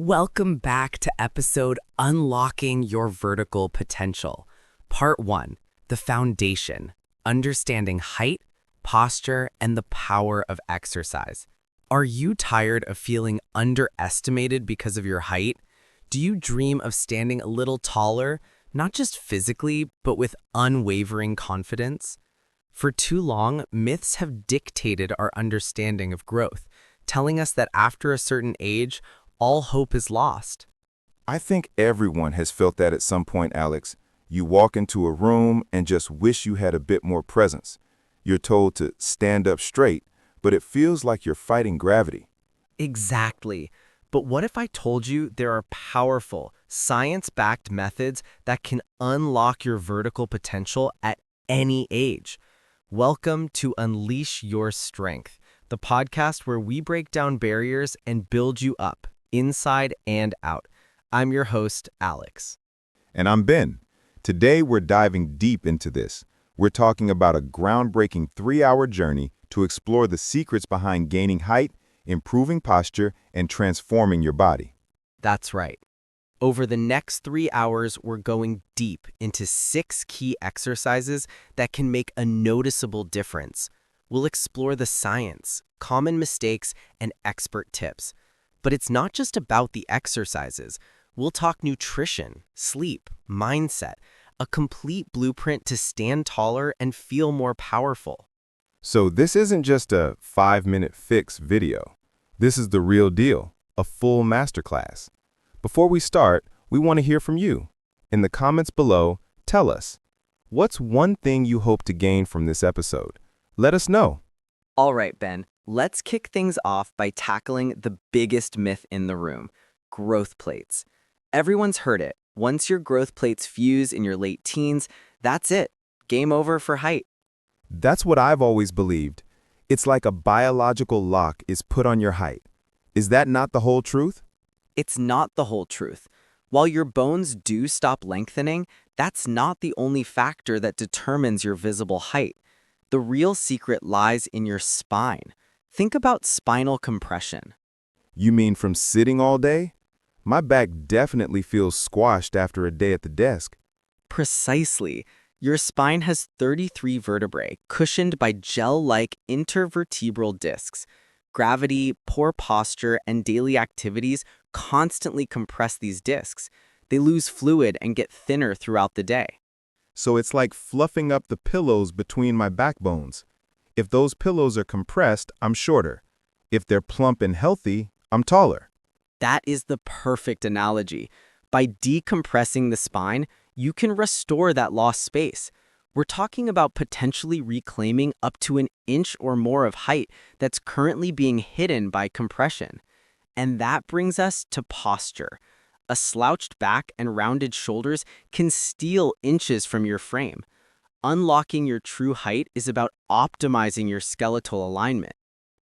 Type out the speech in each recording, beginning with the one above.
Welcome back to episode Unlocking Your Vertical Potential. Part 1, the foundation, understanding height, posture, and the power of exercise. Are you tired of feeling underestimated because of your height? Do you dream of standing a little taller, not just physically, but with unwavering confidence? For too long, myths have dictated our understanding of growth, telling us that after a certain age, all hope is lost. I think everyone has felt that at some point, Alex. You walk into a room and just wish you had a bit more presence. You're told to stand up straight, but it feels like you're fighting gravity. Exactly. But what if I told you there are powerful, science-backed methods that can unlock your vertical potential at any age? Welcome to Unleash Your Strength, the podcast where we break down barriers and build you up, inside and out. I'm your host, Alex. And I'm Ben. Today we're diving deep into this. We're talking about a groundbreaking 3-hour journey to explore the secrets behind gaining height, improving posture, and transforming your body. That's right. Over the next 3 hours, we're going deep into 6 key exercises that can make a noticeable difference. We'll explore the science, common mistakes, and expert tips. But it's not just about the exercises. We'll talk nutrition, sleep, mindset, a complete blueprint to stand taller and feel more powerful. So this isn't just a 5-minute fix video. This is the real deal, a full masterclass. Before we start, we want to hear from you. In the comments below, tell us, what's one thing you hope to gain from this episode? Let us know. All right, Ben, let's kick things off by tackling the biggest myth in the room, growth plates. Everyone's heard it. Once your growth plates fuse in your late teens, that's it. Game over for height. That's what I've always believed. It's like a biological lock is put on your height. Is that not the whole truth? It's not the whole truth. While your bones do stop lengthening, that's not the only factor that determines your visible height. The real secret lies in your spine. Think about spinal compression. You mean from sitting all day? My back definitely feels squashed after a day at the desk. Precisely. Your spine has 33 vertebrae cushioned by gel-like intervertebral discs. Gravity, poor posture, and daily activities constantly compress these discs. They lose fluid and get thinner throughout the day. So it's like fluffing up the pillows between my backbones. If those pillows are compressed, I'm shorter. If they're plump and healthy, I'm taller. That is the perfect analogy. By decompressing the spine, you can restore that lost space. We're talking about potentially reclaiming up to an inch or more of height that's currently being hidden by compression. And that brings us to posture. A slouched back and rounded shoulders can steal inches from your frame. Unlocking your true height is about optimizing your skeletal alignment.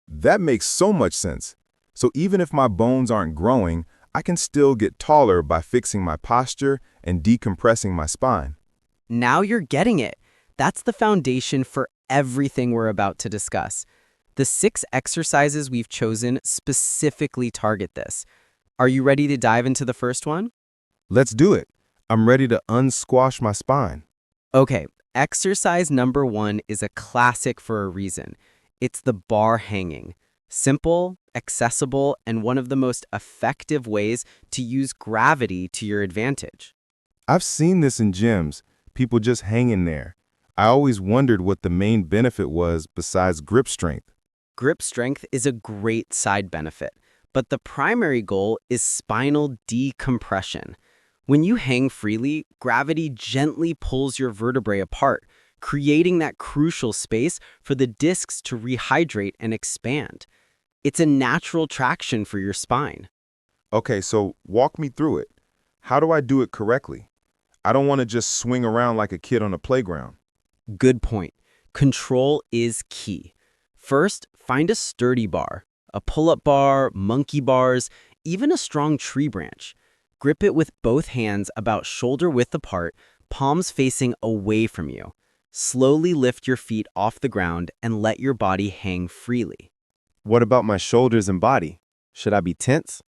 That makes so much sense. So even if my bones aren't growing, I can still get taller by fixing my posture and decompressing my spine. Now you're getting it. That's the foundation for everything we're about to discuss. The 6 exercises we've chosen specifically target this. Are you ready to dive into the first one? Let's do it. I'm ready to unsquash my spine. Okay, exercise number 1 is a classic for a reason. It's the bar hanging. Simple, accessible, and one of the most effective ways to use gravity to your advantage. I've seen this in gyms, people just hanging there. I always wondered what the main benefit was besides grip strength. Grip strength is a great side benefit, but the primary goal is spinal decompression. When you hang freely, gravity gently pulls your vertebrae apart, creating that crucial space for the discs to rehydrate and expand. It's a natural traction for your spine. Okay, so walk me through it. How do I do it correctly? I don't want to just swing around like a kid on a playground. Good point. Control is key. First, find a sturdy bar, a pull-up bar, monkey bars, even a strong tree branch. Grip it with both hands about shoulder width apart, palms facing away from you. Slowly lift your feet off the ground and let your body hang freely. What about my shoulders and body? Should I be tense?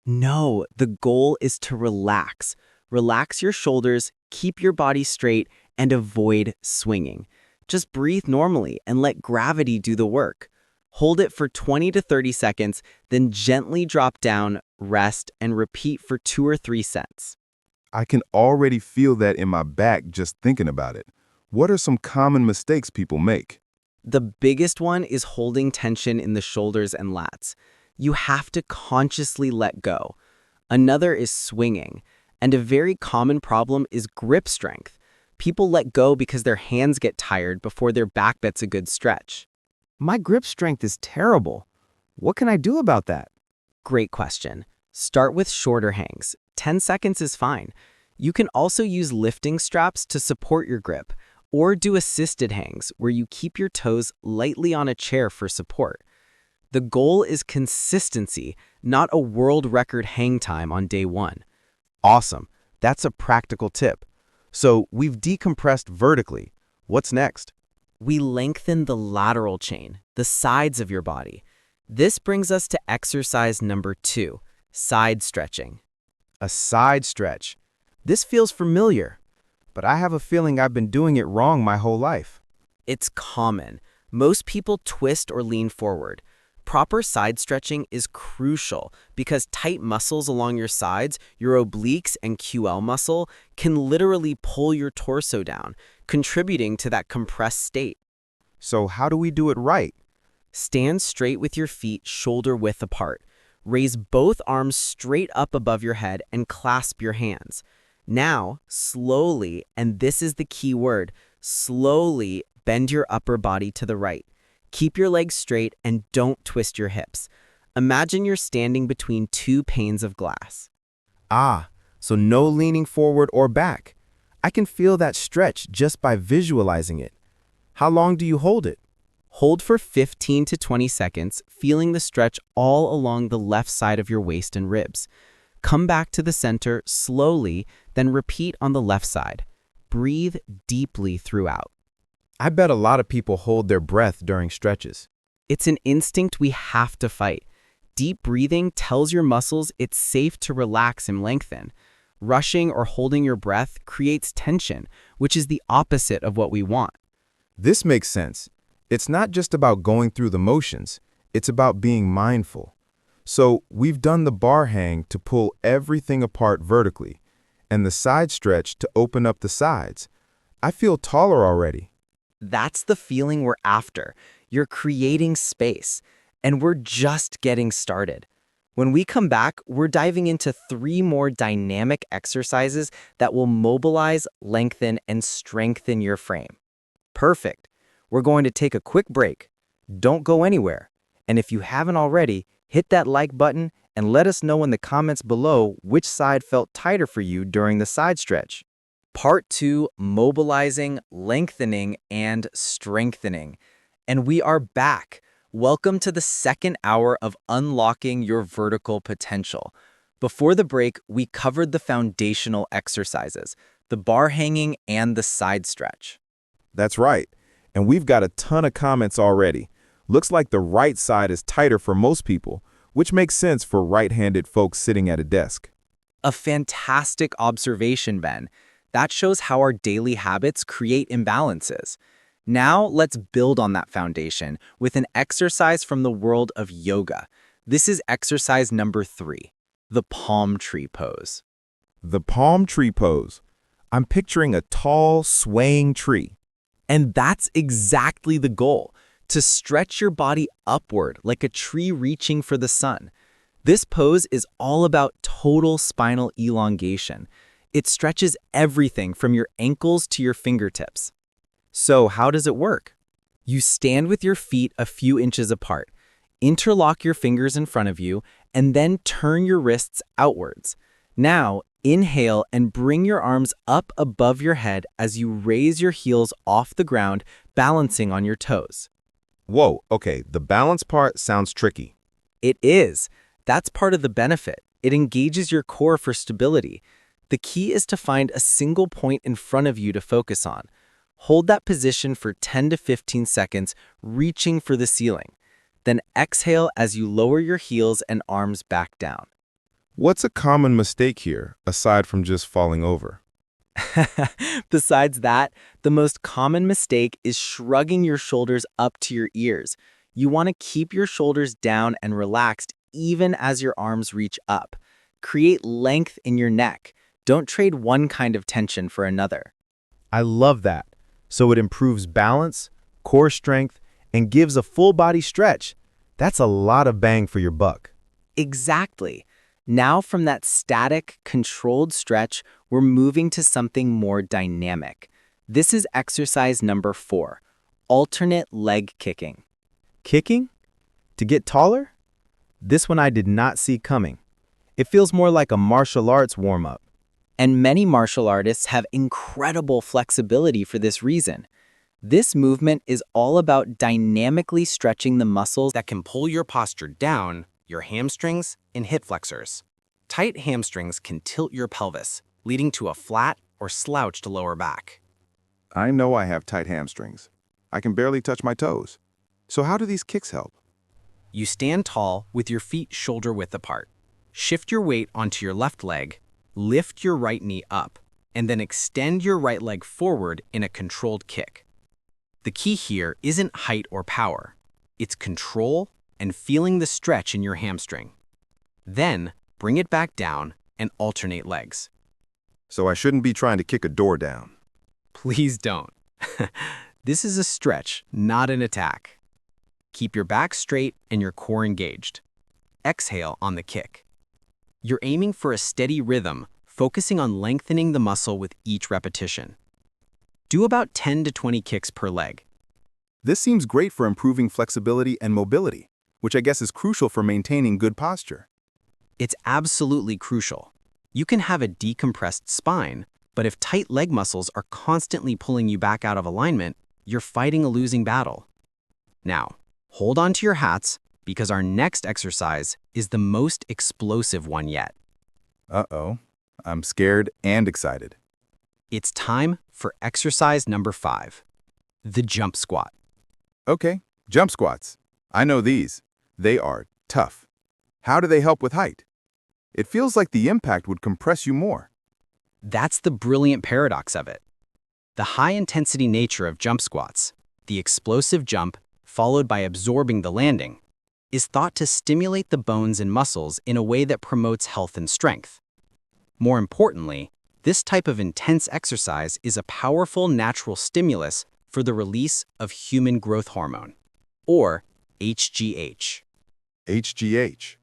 No, the goal is to relax. Relax your shoulders, keep your body straight, and avoid swinging. Just breathe normally and let gravity do the work. Hold it for 20 to 30 seconds, then gently drop down, rest, and repeat for 2 or 3 sets. I can already feel that in my back just thinking about it. What are some common mistakes people make? The biggest one is holding tension in the shoulders and lats. You have to consciously let go. Another is swinging. And a very common problem is grip strength. People let go because their hands get tired before their back gets a good stretch. My grip strength is terrible. What can I do about that? Great question. Start with shorter hangs. 10 seconds is fine. You can also use lifting straps to support your grip, or do assisted hangs where you keep your toes lightly on a chair for support. The goal is consistency, not a world record hang time on day one. Awesome. That's a practical tip. So we've decompressed vertically. What's next? We lengthen the lateral chain, the sides of your body. This brings us to exercise number 2, side stretching. A side stretch. This feels familiar, but I have a feeling I've been doing it wrong my whole life. It's common. Most people twist or lean forward. Proper side stretching is crucial because tight muscles along your sides, your obliques and QL muscle, can literally pull your torso down, contributing to that compressed state. So how do we do it right? Stand straight with your feet shoulder width apart. Raise both arms straight up above your head and clasp your hands. Now, slowly, and this is the key word, slowly bend your upper body to the right. Keep your legs straight and don't twist your hips. Imagine you're standing between 2 panes of glass. Ah, so no leaning forward or back. I can feel that stretch just by visualizing it. How long do you hold it? Hold for 15 to 20 seconds, feeling the stretch all along the left side of your waist and ribs. Come back to the center slowly, then repeat on the left side. Breathe deeply throughout. I bet a lot of people hold their breath during stretches. It's an instinct we have to fight. Deep breathing tells your muscles it's safe to relax and lengthen. Rushing or holding your breath creates tension, which is the opposite of what we want. This makes sense. It's not just about going through the motions, it's about being mindful. So we've done the bar hang to pull everything apart vertically, and the side stretch to open up the sides. I feel taller already. That's the feeling we're after. You're creating space, and we're just getting started. When we come back, we're diving into 3 more dynamic exercises that will mobilize, lengthen, and strengthen your frame. Perfect. We're going to take a quick break. Don't go anywhere. And if you haven't already, hit that like button and let us know in the comments below which side felt tighter for you during the side stretch. Part 2, mobilizing, lengthening, and strengthening. And we are back. Welcome to the second hour of unlocking your vertical potential. Before the break, we covered the foundational exercises, the bar hanging and the side stretch. That's right. And we've got a ton of comments already. Looks like the right side is tighter for most people, which makes sense for right-handed folks sitting at a desk. A fantastic observation, Ben. That shows how our daily habits create imbalances. Now let's build on that foundation with an exercise from the world of yoga. This is exercise number 3, the palm tree pose. The palm tree pose. I'm picturing a tall, swaying tree. And that's exactly the goal, to stretch your body upward like a tree reaching for the sun. This pose is all about total spinal elongation. It stretches everything from your ankles to your fingertips. So how does it work? You stand with your feet a few inches apart, interlock your fingers in front of you, and then turn your wrists outwards. Now, inhale and bring your arms up above your head as you raise your heels off the ground, balancing on your toes. Whoa, okay, the balance part sounds tricky. It is. That's part of the benefit. It engages your core for stability. The key is to find a single point in front of you to focus on. Hold that position for 10 to 15 seconds, reaching for the ceiling. Then exhale as you lower your heels and arms back down. What's a common mistake here, aside from just falling over? Besides that, the most common mistake is shrugging your shoulders up to your ears. You want to keep your shoulders down and relaxed even as your arms reach up. Create length in your neck. Don't trade one kind of tension for another. I love that. So it improves balance, core strength, and gives a full body stretch. That's a lot of bang for your buck. Exactly. Now from that static, controlled stretch, we're moving to something more dynamic. This is exercise number 4, alternate leg kicking. Kicking? To get taller? This one I did not see coming. It feels more like a martial arts warm-up. And many martial artists have incredible flexibility for this reason. This movement is all about dynamically stretching the muscles That can pull your posture down, your hamstrings, and hip flexors. Tight hamstrings can tilt your pelvis, leading to a flat or slouched lower back. I know I have tight hamstrings. I can barely touch my toes. So how do these kicks help? You stand tall with your feet shoulder width apart. Shift your weight onto your left leg, lift your right knee up, and then extend your right leg forward in a controlled kick. The key here isn't height or power. It's control and feeling the stretch in your hamstring. Then, bring it back down and alternate legs. So I shouldn't be trying to kick a door down. Please don't. This is a stretch, not an attack. Keep your back straight and your core engaged. Exhale on the kick. You're aiming for a steady rhythm, focusing on lengthening the muscle with each repetition. Do about 10 to 20 kicks per leg. This seems great for improving flexibility and mobility, which I guess is crucial for maintaining good posture. It's absolutely crucial. You can have a decompressed spine, but if tight leg muscles are constantly pulling you back out of alignment, you're fighting a losing battle. Now, hold on to your hats because our next exercise is the most explosive one yet. Uh-oh. I'm scared and excited. It's time for exercise number 5, the jump squat. Okay, jump squats. I know these. They are tough. How do they help with height? It feels like the impact would compress you more. That's the brilliant paradox of it. The high-intensity nature of jump squats, the explosive jump followed by absorbing the landing, is thought to stimulate the bones and muscles in a way that promotes health and strength. More importantly, this type of intense exercise is a powerful natural stimulus for the release of human growth hormone, or HGH. HGH.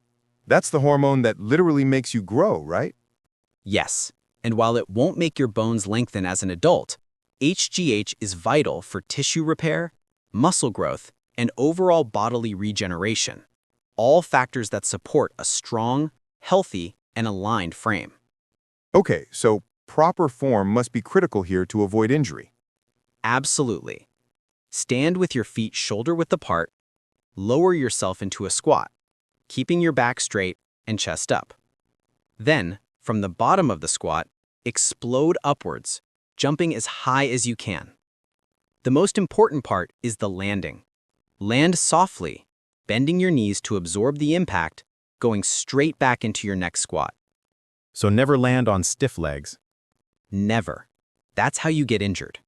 That's the hormone that literally makes you grow, right? Yes, and while it won't make your bones lengthen as an adult, HGH is vital for tissue repair, muscle growth, and overall bodily regeneration, all factors that support a strong, healthy, and aligned frame. Okay, so proper form must be critical here to avoid injury. Absolutely. Stand with your feet shoulder-width apart, lower yourself into a squat, keeping your back straight and chest up. Then, from the bottom of the squat, explode upwards, jumping as high as you can. The most important part is the landing. Land softly, bending your knees to absorb the impact, going straight back into your next squat. So never land on stiff legs. Never. That's how you get injured.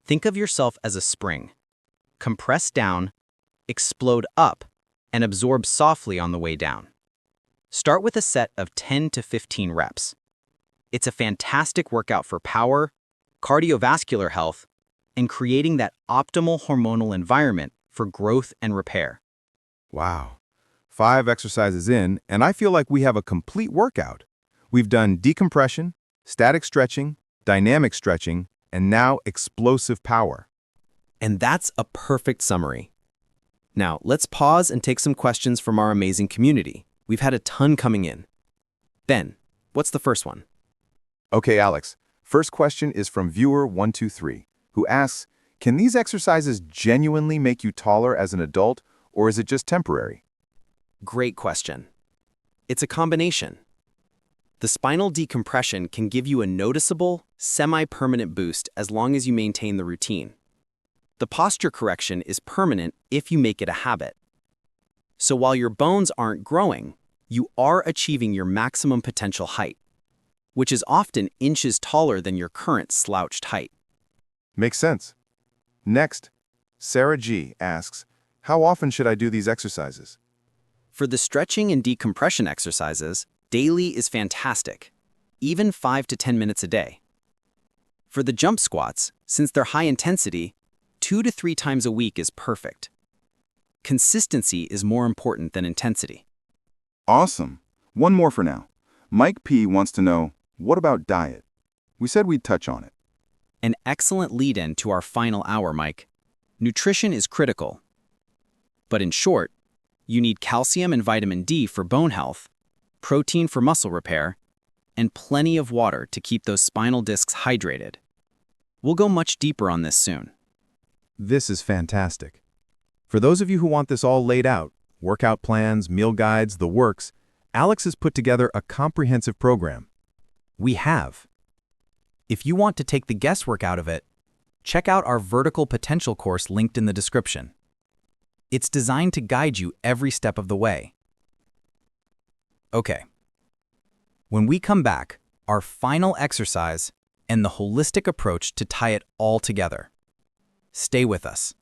Think of yourself as a spring. Compress down, explode up, and absorb softly on the way down. Start with a set of 10 to 15 reps. It's a fantastic workout for power, cardiovascular health, and creating that optimal hormonal environment for growth and repair. Wow. 5 exercises in, and I feel like we have a complete workout. We've done decompression, static stretching, dynamic stretching, and now explosive power. And that's a perfect summary. Now, let's pause and take some questions from our amazing community. We've had a ton coming in. Ben, what's the first one? Okay, Alex. First question is from viewer 123, who asks, can these exercises genuinely make you taller as an adult, or is it just temporary? Great question. It's a combination. The spinal decompression can give you a noticeable, semi-permanent boost as long as you maintain the routine. The posture correction is permanent if you make it a habit. So while your bones aren't growing, you are achieving your maximum potential height, which is often inches taller than your current slouched height. Makes sense. Next, Sarah G. asks, how often should I do these exercises? For the stretching and decompression exercises, daily is fantastic, even 5 to 10 minutes a day. For the jump squats, since they're high intensity, 2 to 3 times a week is perfect. Consistency is more important than intensity. Awesome. One more for now. Mike P. wants to know, what about diet? We said we'd touch on it. An excellent lead-in to our final hour, Mike. Nutrition is critical. But in short, you need calcium and vitamin D for bone health, protein for muscle repair, and plenty of water to keep those spinal discs hydrated. We'll go much deeper on this soon. This is fantastic. For those of you who want this all laid out, workout plans, meal guides, the works, Alex has put together a comprehensive program. We have. If you want to take the guesswork out of it, check out our Vertical Potential course linked in the description. It's designed to guide you every step of the way. Okay. When we come back, our final exercise and the holistic approach to tie it all together. Stay with us.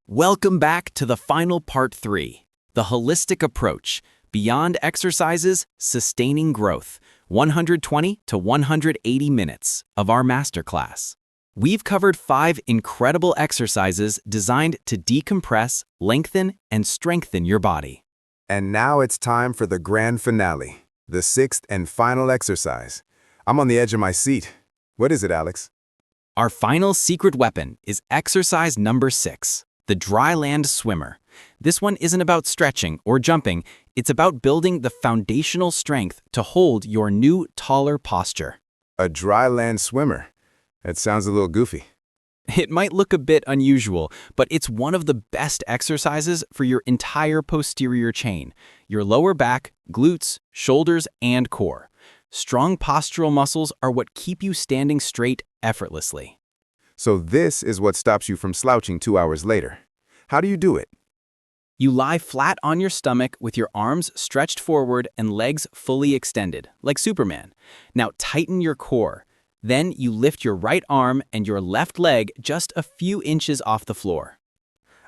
Welcome back to the final part 3, the holistic approach, beyond exercises, sustaining growth, 120 to 180 minutes of our masterclass. We've covered 5 incredible exercises designed to decompress, lengthen, and strengthen your body. And now it's time for the grand finale, the 6th and final exercise. I'm on the edge of my seat. What is it, Alex? Our final secret weapon is exercise number 6, the dry land swimmer. This one isn't about stretching or jumping, it's about building the foundational strength to hold your new, taller posture. A dry land swimmer. That sounds a little goofy. It might look a bit unusual, but it's one of the best exercises for your entire posterior chain, your lower back, glutes, shoulders, and core. Strong postural muscles are what keep you standing straight effortlessly. So this is what stops you from slouching 2 hours later. How do you do it? You lie flat on your stomach with your arms stretched forward and legs fully extended, like Superman. Now tighten your core. Then you lift your right arm and your left leg just a few inches off the floor.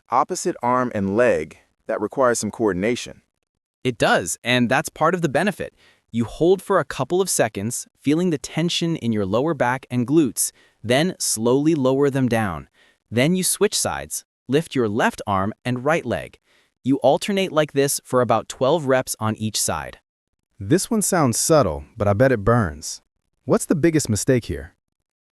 Opposite arm and leg. That requires some coordination. It does, and that's part of the benefit. You hold for a couple of seconds, feeling the tension in your lower back and glutes, then slowly lower them down. Then you switch sides, lift your left arm and right leg. You alternate like this for about 12 reps on each side. This one sounds subtle, but I bet it burns. What's the biggest mistake here?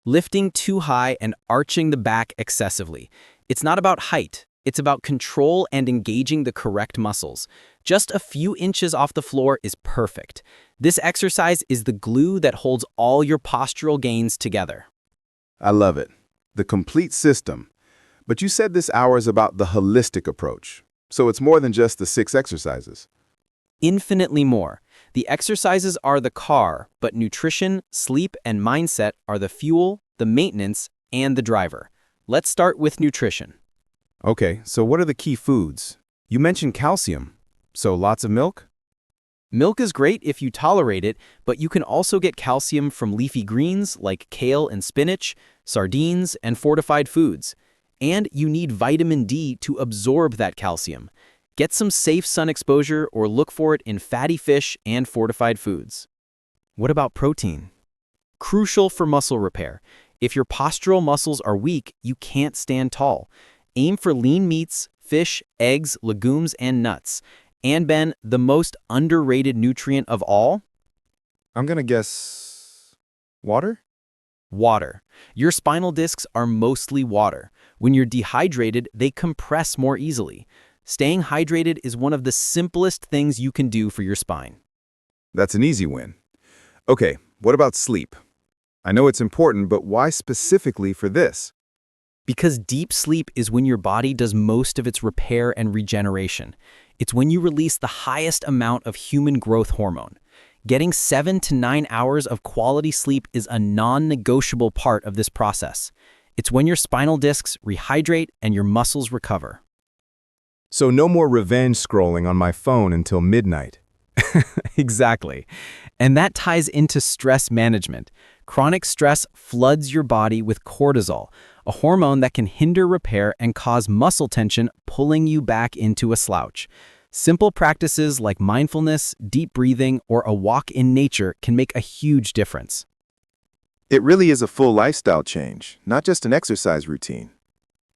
Lifting too high and arching the back excessively. It's not about height. It's about control and engaging the correct muscles. Just a few inches off the floor is perfect. This exercise is the glue that holds all your postural gains together. I love it. The complete system. But you said this hour is about the holistic approach. So it's more than just the 6 exercises. Infinitely more. The exercises are the car, but nutrition, sleep, and mindset are the fuel, the maintenance, and the driver. Let's start with nutrition. Okay, so what are the key foods? You mentioned calcium. So lots of milk? Milk is great if you tolerate it, but you can also get calcium from leafy greens like kale and spinach, sardines, and fortified foods. And you need vitamin D to absorb that calcium. Get some safe sun exposure or look for it in fatty fish and fortified foods. What about protein? Crucial for muscle repair. If your postural muscles are weak, you can't stand tall. Aim for lean meats, fish, eggs, legumes, and nuts. And Ben, the most underrated nutrient of all? I'm gonna guess water? Water. Your spinal discs are mostly water. When you're dehydrated, they compress more easily. Staying hydrated is one of the simplest things you can do for your spine. That's an easy win. Okay, what about sleep? I know it's important, but why specifically for this? Because deep sleep is when your body does most of its repair and regeneration. It's when you release the highest amount of human growth hormone. Getting 7 to 9 hours of quality sleep is a non-negotiable part of this process. It's when your spinal discs rehydrate and your muscles recover. So no more revenge scrolling on my phone until midnight. Exactly. And that ties into stress management. Chronic stress floods your body with cortisol, a hormone that can hinder repair and cause muscle tension, pulling you back into a slouch. Simple practices like mindfulness, deep breathing, or a walk in nature can make a huge difference. It really is a full lifestyle change, not just an exercise routine.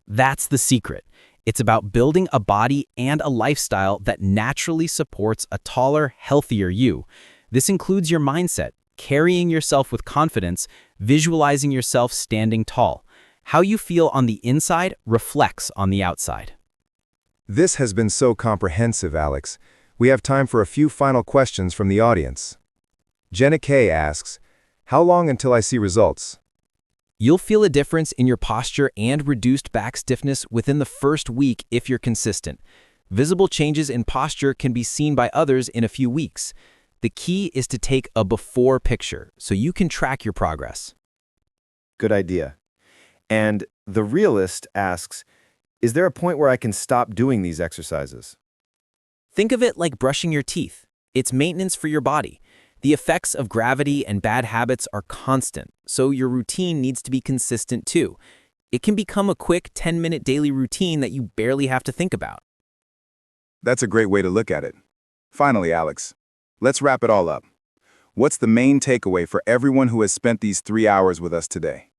That's the secret. It's about building a body and a lifestyle that naturally supports a taller, healthier you. This includes your mindset, carrying yourself with confidence, visualizing yourself standing tall. How you feel on the inside reflects on the outside. This has been so comprehensive, Alex. We have time for a few final questions from the audience. Jenna K asks, how long until I see results? You'll feel a difference in your posture and reduced back stiffness within the first week if you're consistent. Visible changes in posture can be seen by others in a few weeks. The key is to take a before picture so you can track your progress. Good idea. And the realist asks, is there a point where I can stop doing these exercises? Think of it like brushing your teeth. It's maintenance for your body. The effects of gravity and bad habits are constant, so your routine needs to be consistent too. It can become a quick 10-minute daily routine that you barely have to think about. That's a great way to look at it. Finally, Alex, let's wrap it all up. What's the main takeaway for everyone who has spent these 3 hours with us today?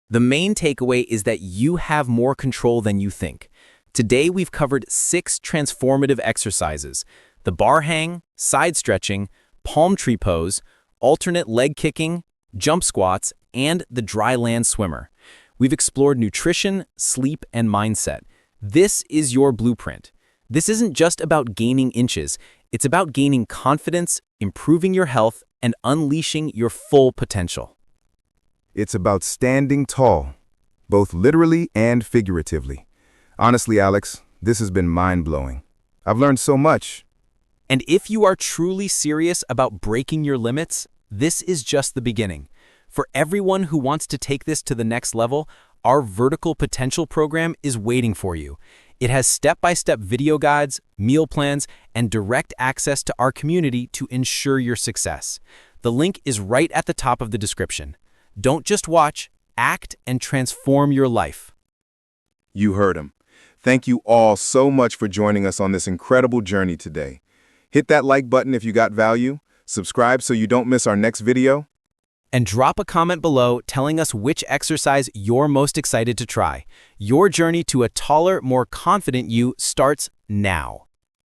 The main takeaway is that you have more control than you think. Today we've covered 6 transformative exercises: the bar hang, side stretching, palm tree pose, alternate leg kicking, jump squats, and the dry land swimmer. We've explored nutrition, sleep, and mindset. This is your blueprint. This isn't just about gaining inches. It's about gaining confidence, improving your health, and unleashing your full potential. It's about standing tall, both literally and figuratively. Honestly, Alex, this has been mind-blowing. I've learned so much. And if you are truly serious about breaking your limits, this is just the beginning. For everyone who wants to take this to the next level, our Vertical Potential program is waiting for you. It has step-by-step video guides, meal plans, and direct access to our community to ensure your success. The link is right at the top of the description. Don't just watch, act, and transform your life. You heard him. Thank you all so much for joining us on this incredible journey today. Hit that like button if you got value, subscribe so you don't miss our next video, and drop a comment below telling us which exercise you're most excited to try. Your journey to a taller, more confident you starts now.